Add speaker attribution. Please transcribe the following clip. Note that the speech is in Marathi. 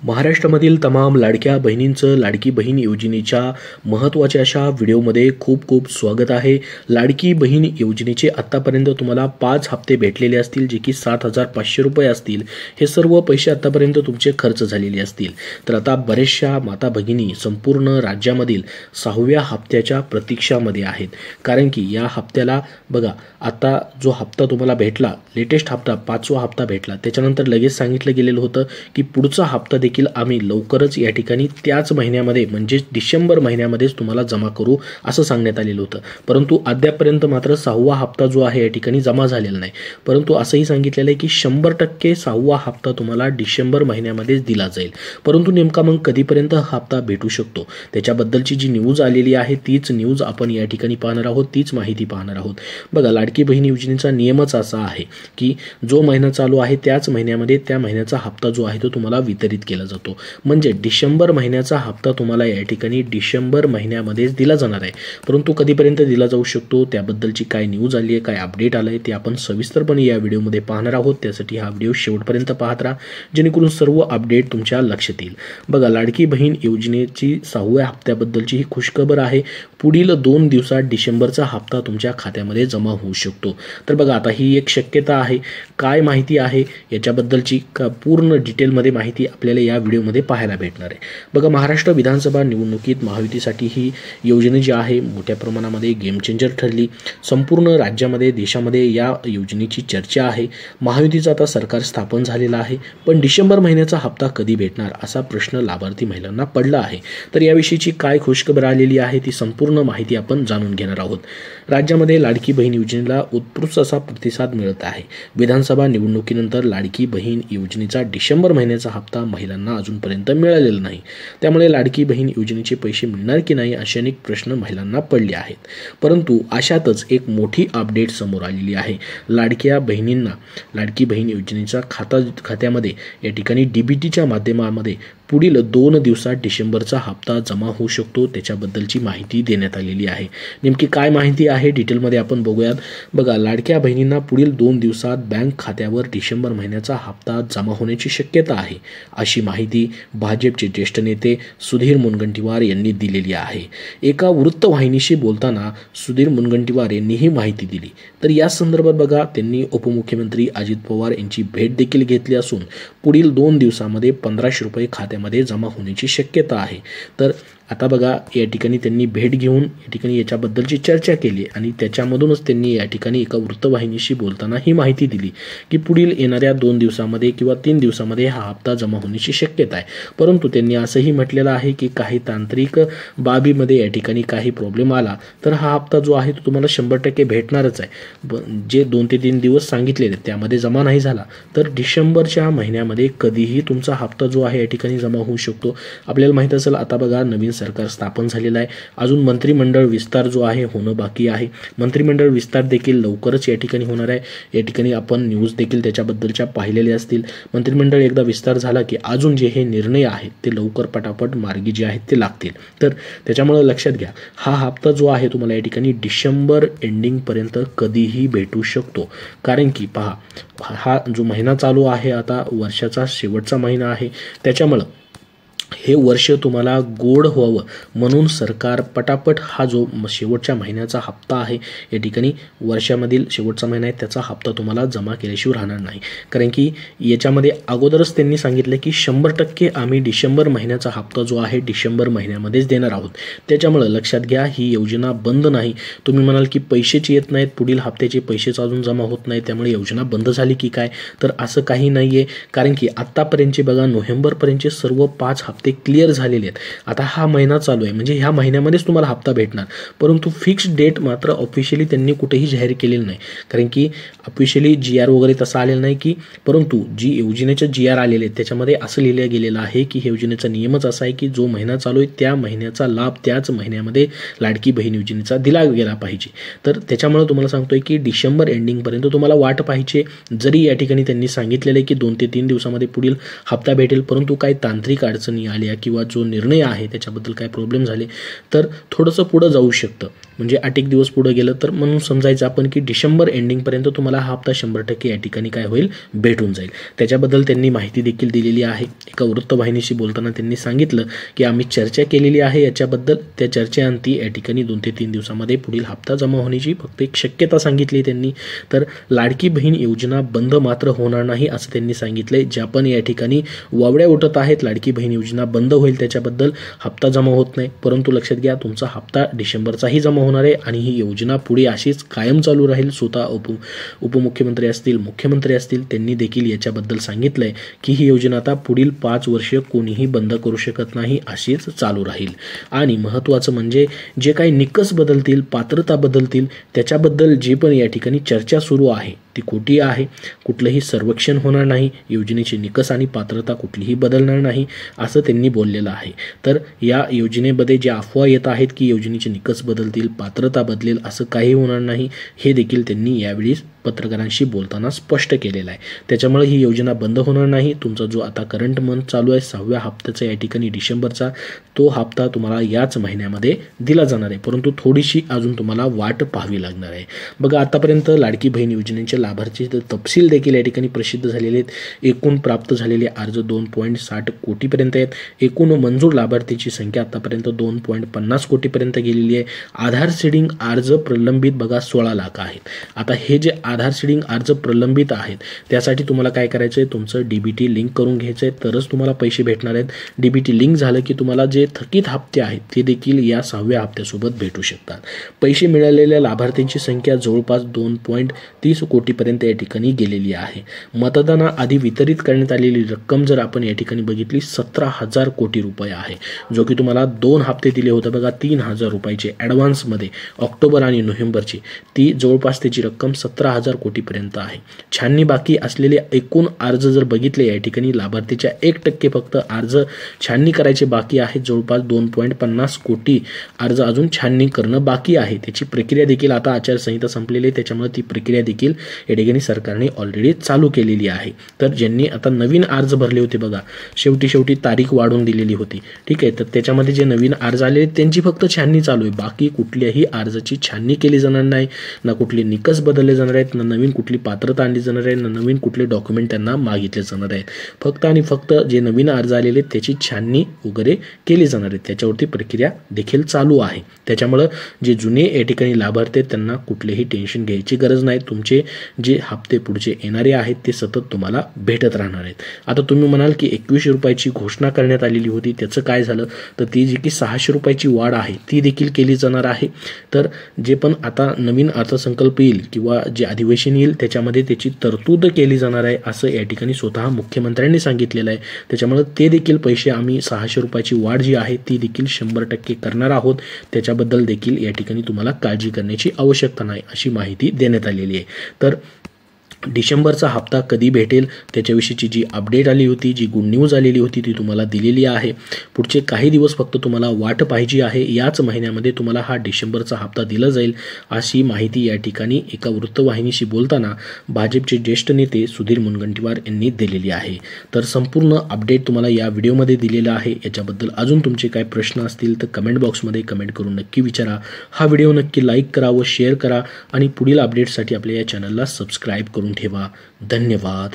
Speaker 1: महाराष्ट्रामधील तमाम लाडक्या बहिणींचं लाडकी बहीण योजनेच्या महत्त्वाच्या अशा व्हिडिओमध्ये खूप खूप स्वागत आहे। लाडकी बहीण योजनेचे आत्तापर्यंत तुम्हाला 5 हप्ते भेटलेले असतील, जे की 7,500 रुपये असतील। हे सर्व पैसे आत्तापर्यंत तुमचे खर्च झालेले असतील। तर आता बरेचशा माता भगिनी संपूर्ण राज्यामधील 6व्या हप्त्याच्या प्रतीक्षामध्ये आहेत, कारण की या हप्त्याला बघा, आता जो हप्ता तुम्हाला भेटला, लेटेस्ट हप्ता 5वा हप्ता भेटला, त्याच्यानंतर लगेच सांगितलं गेलेलं होतं की पुढचा हप्ता देखील आम्ही लवकरच या ठिकाणी त्याच महिन्यामध्ये म्हणजे डिसेंबर महिन्यामध्येच तुम्हाला जमा करू असं सांगण्यात आलेलं होतं। परंतु अद्यापपर्यंत मात्र 6वा हप्ता जो आहे या ठिकाणी जमा झालेला नाही। परंतु असंही सांगितलेलं आहे की 100% 6वा हप्ता तुम्हाला डिसेंबर महिन्यामध्येच दिला जाईल। परंतु नेमका मग कधीपर्यंत हा हप्ता भेटू शकतो त्याच्याबद्दलची जी न्यूज आलेली आहे तीच न्यूज आपण या ठिकाणी पाहणार आहोत, तीच माहिती पाहणार आहोत। बघा, लाडकी बहीण योजनेचा नियमच असा आहे की जो महिना चालू आहे त्याच महिन्यामध्ये त्या महिन्याचा हप्ता जो आहे तो तुम्हाला वितरित केला जातो। म्हणजे डिसेंबर महिन्याचा हप्ता तुम्हाला या ठिकाणी डिसेंबर महिन्यामध्येच दिला जाणार आहे। परंतु कधीपर्यंत दिला जाऊ शकतो त्याबद्दलची काय न्यूज आली आहे, काय अपडेट आलं आहे ते आपण सविस्तरपणे या व्हिडिओमध्ये पाहणार आहोत। त्यासाठी हा व्हिडिओ शेवटपर्यंत पाहत राहा, जेणेकरून सर्व अपडेट तुमच्या लक्षात येईल। बघा, लाडकी बहीण योजनेची 6व्या हप्त्याबद्दलची ही खुशखबर आहे। पुढील 2 दिवसात डिसेंबरचा हप्ता तुमच्या खात्यामध्ये जमा होऊ शकतो। तर बघा, आता ही एक शक्यता आहे। काय माहिती आहे याच्याबद्दलची पूर्ण डिटेलमध्ये माहिती आपल्याला या व्हिडिओमध्ये पाहायला भेटणार आहे। बघा, महाराष्ट्र विधानसभा निवडणुकीत महायुतीसाठी ही योजना जी आहे मोठ्या प्रमाणामध्ये गेम चेंजर ठरली। संपूर्ण राज्यामध्ये देशामध्ये या योजनेची चर्चा आहे। महायुतीचं आता सरकार स्थापन झालेलं आहे, पण डिसेंबर महिन्याचा हप्ता कधी भेटणार असा प्रश्न लाभार्थी महिलांना पडला आहे। तर याविषयीची काय खुशखबर आलेली आहे ती संपूर्ण माहिती आपण जाणून घेणार आहोत। राज्यामध्ये लाडकी बहीण योजनेला उत्कृष्ट असा प्रतिसाद मिळत आहे। विधानसभा निवडणुकीनंतर लाडकी बहीण योजनेचा डिसेंबर महिन्याचा हप्ता महिलांना अजूनपर्यंत मिळालेला नाही। त्यामुळे लाडकी बहीण योजनेचे पैसे मिळणार की नाही असे अनेक प्रश्न महिलांना पडले आहेत। परंतु अशातच एक मोठी अपडेट समोर आलेली आहे। लाडक्या बहिणींना लाडकी बहीण योजनेच्या खात्यामध्ये या ठिकाणी डीबीटीच्या माध्यमामध्ये पुढील 2 दिवसात डिसेंबरचा हप्ता जमा होऊ शकतो त्याच्याबद्दलची माहिती देण्यात आलेली आहे। नेमकी काय माहिती आहे डिटेलमध्ये आपण बघूयात। बघा, लाडक्या बहिणींना पुढील 2 दिवसात बँक खात्यावर डिसेंबर महिन्याचा हप्ता जमा होण्याची शक्यता आहे, अशी माहिती भाजपचे ज्येष्ठ नेते सुधीर मुनगंटीवार यांनी दिलेली आहे। एका वृत्तवाहिनीशी बोलताना सुधीर मुनगंटीवार यांनी ही माहिती दिली। तर या संदर्भात बघा, त्यांनी उपमुख्यमंत्री अजित पवार यांची भेट देखील घेतली असून पुढील 2 दिवसामध्ये 1500 रुपये खात्यामध्ये जमा होण्याची शक्यता आहे। तर आता बघा, या ठिकाणी त्यांनी भेट घेऊन या ठिकाणी याच्याबद्दलची चर्चा केली आणि त्याच्यामधूनच त्यांनी या ठिकाणी एका वृत्तवाहिनीशी बोलताना ही माहिती दिली की पुढील येणाऱ्या 2 दिवसामध्ये किंवा 3 दिवसामध्ये हा हप्ता जमा होण्याची शक्यता आहे। परंतु त्यांनी असंही म्हटलेलं आहे की काही तांत्रिक बाबीमध्ये या ठिकाणी काही प्रॉब्लेम आला तर हा हप्ता जो आहे तो तुम्हाला 100% भेटणारच आहे। जे 2 ते 3 दिवस सांगितलेले त्यामध्ये जमा नाही झाला तर डिसेंबरच्या महिन्यामध्ये कधीही तुमचा हप्ता जो आहे या ठिकाणी जमा होऊ शकतो। आपल्याला माहित असेल, आता बघा, नवीन सरकार स्थापन झालेलं आहे। अजून मंत्रिमंडळ विस्तार जो आहे होणं बाकी आहे। मंत्रिमंडळ विस्तार देखील लवकरच या ठिकाणी होणार आहे। या ठिकाणी आपण न्यूज देखील त्याच्याबद्दलच्या पाहिलेल्या असतील। मंत्रिमंडळ एकदा विस्तार झाला की अजून जे हे निर्णय आहेत ते लवकर पटापट मार्गी जे आहेत ते लागतील। तर त्याच्यामुळे लक्षात घ्या, हा हप्ता जो आहे तुम्हाला या ठिकाणी डिसेंबर एंडिंगपर्यंत कधीही भेटू शकतो। कारण की पहा, हा जो महिना चालू आहे आता वर्षाचा शेवटचा महिना आहे, त्याच्यामुळे हे वर्ष तुम्हाला गोड व्हावं म्हणून सरकार पटापट हा जो शेवटच्या महिन्याचा हप्ता आहे या ठिकाणी वर्षामधील शेवटचा महिना आहे त्याचा हप्ता तुम्हाला जमा केल्याशिवाय राहणार नाही। कारण की याच्यामध्ये अगोदरच त्यांनी सांगितलं की 100% आम्ही डिसेंबर महिन्याचा हप्ता जो आहे डिसेंबर महिन्यामध्येच देणार आहोत। त्याच्यामुळे लक्षात घ्या, ही योजना बंद नाही। तुम्ही म्हणाल की पैसेच येत नाहीत, पुढील हप्त्याचे पैसेच अजून जमा होत नाही, त्यामुळे योजना बंद झाली की काय? तर असं काही नाही आहे। कारण की आत्तापर्यंतचे बघा, नोव्हेंबरपर्यंतचे सर्व 5 हप्ते क्लिअर झालेले आहेत। आता हा महिना चालू आहे म्हणजे ह्या महिन्यामध्येच तुम्हाला हप्ता भेटणार। परंतु फिक्स डेट मात्र ऑफिशियली त्यांनी कुठेही जाहीर केलेली नाही। कारण की ऑफिशियली GR वगैरे तसं आलेलं नाही की, परंतु जी योजनेचे GR आलेले आहेत त्याच्यामध्ये असं लिहिलं गेलेलं आहे की हे योजनेचा नियमच असा आहे की जो महिना चालू आहे त्या महिन्याचा लाभ त्याच महिन्यामध्ये लाडकी बहीण योजनेचा दिला गेला पाहिजे। तर त्याच्यामुळे तुम्हाला सांगतोय की डिसेंबर एंडिंगपर्यंत तुम्हाला वाट पाहिजे। जरी या ठिकाणी त्यांनी सांगितलेलं आहे की 2 ते 3 दिवसामध्ये पुढील हप्ता भेटेल, परंतु काही तांत्रिक अडचणी आल्या किंवा जो निर्णय आहे त्याच्याबद्दल काय प्रॉब्लेम झाले तर थोडंसं पुढं जाऊ शकतं. म्हणजे 8 एक दिवस पुढे गेलं तर म्हणून समजायचं आपण की डिसेंबर एंडिंगपर्यंत तुम्हाला हा हप्ता 100% या ठिकाणी काय होईल भेटून जाईल. त्याच्याबद्दल त्यांनी माहिती देखील दिलेली आहे. एका वृत्तवाहिनीशी बोलताना त्यांनी सांगितलं की आम्ही चर्चा केलेली आहे याच्याबद्दल. त्या चर्चेअंती या ठिकाणी 2 ते 3 दिवसामध्ये पुढील हप्ता जमा होण्याची फक्त एक शक्यता सांगितली त्यांनी. तर लाडकी बहीण योजना बंद मात्र होणार नाही असं त्यांनी सांगितलंय. ज्या पण या ठिकाणी वावड्या उठत आहेत लाडकी बहीण योजना बंद होईल त्याच्याबद्दल, हप्ता जमा होत नाही, परंतु लक्षात घ्या तुमचा हप्ता डिसेंबरचाही जमा होणार आहे आणि ही योजना पुढे अशीच कायम चालू राहील. स्वतः उपमुख्यमंत्री असतील, मुख्यमंत्री असतील, त्यांनी देखील याच्याबद्दल सांगितलंय की ही योजना आता पुढील 5 वर्ष कोणीही बंद करू शकत नाही, अशीच चालू राहील. आणि महत्त्वाचं म्हणजे जे काही निकष बदलतील, पात्रता बदलतील त्याच्याबद्दल जे पण या ठिकाणी चर्चा सुरू आहे ती खोटी आहे. कुठलंही सर्वेक्षण होणार नाही, योजनेचे निकष आणि पात्रता कुठलीही बदलणार नाही असं त्यांनी बोललेलं आहे. तर या योजनेमध्ये जे अफवा येत आहेत की योजनेचे निकष बदलतील, पात्रता बदलेल, असं काही होणार नाही हे देखील त्यांनी यावेळी पत्रकारांशी बोलताना स्पष्ट केलेलं आहे. त्याच्यामुळे ही योजना बंद होणार नाही. तुमचा जो आता करंट मंथ चालू आहे 6व्या हप्त्याचा या ठिकाणी डिसेंबरचा, तो हप्ता तुम्हाला याच महिन्यामध्ये दिला जाणार आहे, परंतु थोडीशी अजून तुम्हाला वाट पाहावी लागणार आहे. बघा आतापर्यंत लाडकी बहीण योजनेचे लाभार्थी तपशील देखील या ठिकाणी प्रसिद्ध झालेले आहेत. एकूण प्राप्त झालेले अर्ज 2.60 कोटीपर्यंत आहेत. एकूण मंजूर लाभार्थीची संख्या आतापर्यंत 2.50 कोटीपर्यंत गेलेली आहे. आधार सीडिंग अर्ज प्रलंबित बघा 16 लाख आहेत. आता हे जे आधार सीडिंग अर्ज प्रलंबित आहेत त्यासाठी तुम्हाला काय करायचं आहे, तुमचं DBT लिंक करून घ्यायचं आहे, तरच तुम्हाला पैसे भेटणार आहेत. DBT लिंक झालं की तुम्हाला जे थकीत हप्ते आहेत ते देखील या 6व्या हप्त्यासोबत भेटू शकतात. पैसे मिळालेल्या लाभार्थ्यांची संख्या जवळपास 2.30 कोटीपर्यंत या ठिकाणी गेलेली आहे. मतदानाआधी वितरित करण्यात आलेली रक्कम जर आपण या ठिकाणी बघितली 17,000 कोटी रुपये आहे, जो की तुम्हाला 2 हप्ते दिले होते बघा 3,000 रुपयाचे ॲडव्हान्समध्ये ऑक्टोबर आणि नोव्हेंबरची, ती जवळपास त्याची रक्कम 17,000 कोटीपर्यंत आहे. छाननी बाकी असलेले एकूण अर्ज जर बघितले या ठिकाणी लाभार्थीच्या 1% फक्त अर्ज छाननी करायचे बाकी आहे. जवळपास 2.50 कोटी अर्ज अजून छाननी करणं बाकी आहे. त्याची प्रक्रिया देखील आता आचारसंहिता संपलेली आहे त्याच्यामुळे ती प्रक्रिया देखील या ठिकाणी सरकारने ऑलरेडी चालू केलेली आहे. तर ज्यांनी आता नवीन अर्ज भरले होते बघा, शेवटी तारीख वाढवून दिलेली होती, ठीक आहे, तर त्याच्यामध्ये जे नवीन अर्ज आले त्यांची फक्त छाननी चालू आहे. बाकी कुठल्याही अर्जाची छाननी केली जाणार नाही, ना कुठले निकष बदलले जाणार आहेत, ना नवीन कुठली पात्रता आणली जाणार आहे, ना नवीन कुठले डॉक्युमेंट त्यांना मागितले जाणार आहेत. फक्त आणि फक्त जे नवीन अर्ज आलेले त्याची छाननी वगैरे केली जाणार आहे. त्याच्यावरती प्रक्रिया देखील चालू आहे. त्याच्यामुळं जे जुने या ठिकाणी लाभार्थी आहेत त्यांना कुठलेही टेन्शन घ्यायची गरज नाही. तुमचे जे हप्ते पुढचे येणारे आहेत ते सतत तुम्हाला भेटत राहणार आहेत. आता तुम्ही म्हणाल की 21 रुपयाची घोषणा करण्यात आलेली होती, त्याचं काय झालं, तर ती जी की 600 रुपयाची वाढ आहे ती देखील केली जाणार आहे. तर जे पण आता नवीन अर्थसंकल्प येईल किंवा जे अधिवेशन येईल त्याच्यामध्ये त्याची तरतूद केली जाणार आहे असं या ठिकाणी स्वतः मुख्यमंत्र्यांनी सांगितलेलं आहे. त्याच्यामुळे ते देखील पैसे आम्ही 600 रुपयाची वाढ जी आहे ती देखील 100% करणार आहोत. त्याच्याबद्दल देखील या ठिकाणी तुम्हाला काळजी करण्याची आवश्यकता नाही अशी माहिती देण्यात आलेली आहे. तर डिसेंबरचा हप्ता कधी भेटेल त्याच्याविषयीची जी अपडेट आली होती, जी गुड न्यूज आलेली होती ती तुम्हाला दिलेली आहे. पुढचे काही दिवस फक्त तुम्हाला वाट पाहिजे आहे. याच महिन्यामध्ये तुम्हाला हा डिसेंबरचा हप्ता दिला जाईल अशी माहिती या ठिकाणी एका वृत्तवाहिनीशी बोलताना भाजपचे ज्येष्ठ नेते सुधीर मुनगंटीवार यांनी दिलेली आहे. तर संपूर्ण अपडेट तुम्हाला या व्हिडिओमध्ये दिलेलं आहे. याच्याबद्दल अजून तुमचे काय प्रश्न असतील तर कमेंट बॉक्समध्ये कमेंट करून नक्की विचारा. हा व्हिडिओ नक्की लाईक करा व शेअर करा आणि पुढील अपडेटसाठी आपल्या या चॅनलला सबस्क्राईब करून ठेवा. धन्यवाद.